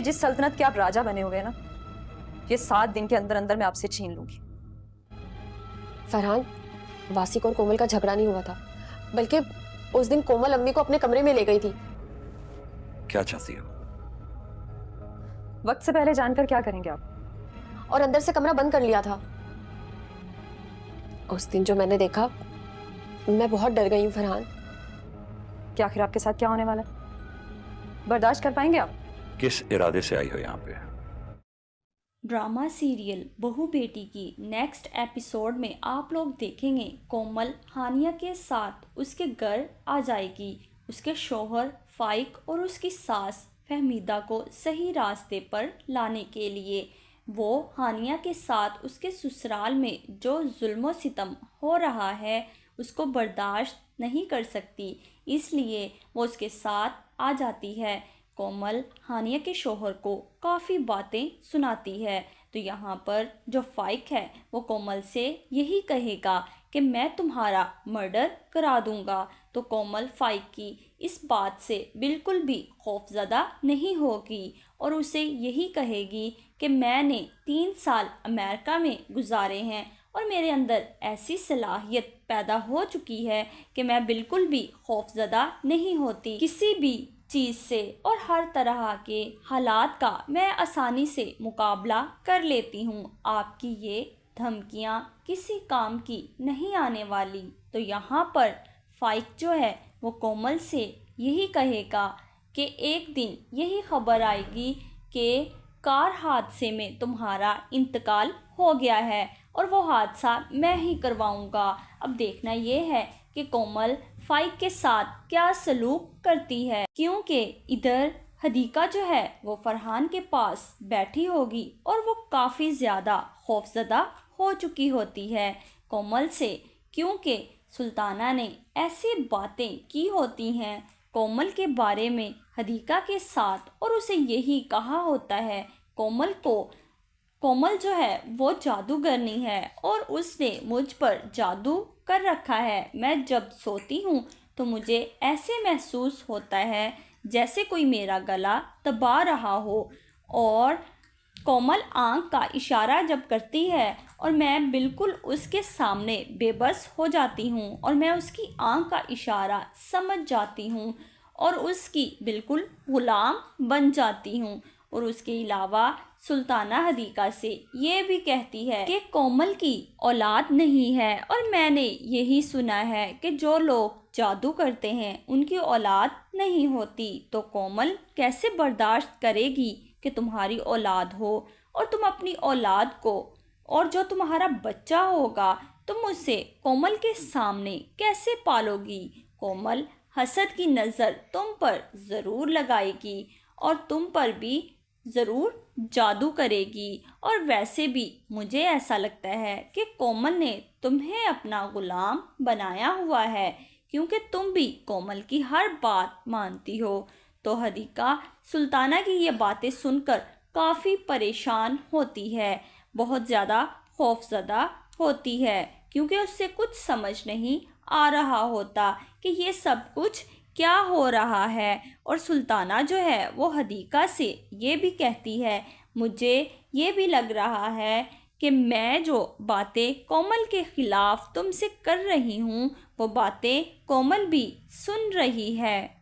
जिस सल्तनत के आप राजा बने हुए हैं ना, ये 7 दिन के अंदर अंदर मैं आपसे छीन लूंगी। फरहान, वासिक और कोमल का झगड़ा नहीं हुआ था, बल्कि उस दिन कोमल अम्मी को अपने कमरे में ले गई थी। क्या चाहती हो? वक्त से पहले जानकर क्या करेंगे आप? और अंदर से कमरा बंद कर लिया था। उस दिन जो मैंने देखा, मैं बहुत डर गई हूँ फरहान। क्या आखिर आपके साथ क्या होने वाला है? बर्दाश्त कर पाएंगे आप? किस इरादे से आई हो यहाँ पे? ड्रामा सीरियल बहू बेटी की नेक्स्ट एपिसोड में आप लोग देखेंगे कोमल हानिया के साथ उसके घर आ जाएगी। उसके शौहर फाइक और उसकी सास फहमीदा को सही रास्ते पर लाने के लिए वो हानिया के साथ उसके ससुराल में जो जुल्म सितम हो रहा है उसको बर्दाश्त नहीं कर सकती, इसलिए वो उसके साथ आ जाती है। कोमल हानिया के शौहर को काफ़ी बातें सुनाती है। तो यहाँ पर जो फाइक है वो कोमल से यही कहेगा कि मैं तुम्हारा मर्डर करा दूंगा। तो कोमल फाइक की इस बात से बिल्कुल भी खौफज़दा नहीं होगी और उसे यही कहेगी कि मैंने 3 साल अमेरिका में गुजारे हैं और मेरे अंदर ऐसी सलाहियत पैदा हो चुकी है कि मैं बिल्कुल भी खौफज़दा नहीं होती किसी भी चीज़ से और हर तरह के हालात का मैं आसानी से मुकाबला कर लेती हूँ। आपकी ये धमकियाँ किसी काम की नहीं आने वाली। तो यहाँ पर फाइक जो है वो कोमल से यही कहेगा कि एक दिन यही खबर आएगी कि कार हादसे में तुम्हारा इंतकाल हो गया है और वो हादसा मैं ही करवाऊँगा। अब देखना ये है कि कोमल फाइक के साथ क्या सलूक करती है, क्योंकि इधर हदीका जो है वो फरहान के पास बैठी होगी और वो काफ़ी ज़्यादा खौफज़दा हो चुकी होती है कोमल से, क्योंकि सुल्ताना ने ऐसी बातें की होती हैं कोमल के बारे में हदीका के साथ और उसे यही कहा होता है कोमल जो है वो जादूगरनी है और उसने मुझ पर जादू कर रखा है। मैं जब सोती हूँ तो मुझे ऐसे महसूस होता है जैसे कोई मेरा गला दबा रहा हो और कोमल आँख का इशारा जब करती है और मैं बिल्कुल उसके सामने बेबस हो जाती हूँ और मैं उसकी आँख का इशारा समझ जाती हूँ और उसकी बिल्कुल गुलाम बन जाती हूँ। और उसके अलावा सुल्ताना हदीका से ये भी कहती है कि कोमल की औलाद नहीं है और मैंने यही सुना है कि जो लोग जादू करते हैं उनकी औलाद नहीं होती। तो कोमल कैसे बर्दाश्त करेगी कि तुम्हारी औलाद हो और तुम अपनी औलाद को और जो तुम्हारा बच्चा होगा तुम उसे कोमल के सामने कैसे पालोगी? कोमल हसद की नज़र तुम पर ज़रूर लगाएगी और तुम पर भी ज़रूर जादू करेगी। और वैसे भी मुझे ऐसा लगता है कि कोमल ने तुम्हें अपना गुलाम बनाया हुआ है, क्योंकि तुम भी कोमल की हर बात मानती हो। तो हदीका सुल्ताना की ये बातें सुनकर काफ़ी परेशान होती है, बहुत ज़्यादा खौफज़दा होती है, क्योंकि उससे कुछ समझ नहीं आ रहा होता कि ये सब कुछ क्या हो रहा है। और सुल्ताना जो है वो हदीका से ये भी कहती है मुझे ये भी लग रहा है कि मैं जो बातें कोमल के ख़िलाफ़ तुमसे कर रही हूँ वो बातें कोमल भी सुन रही है।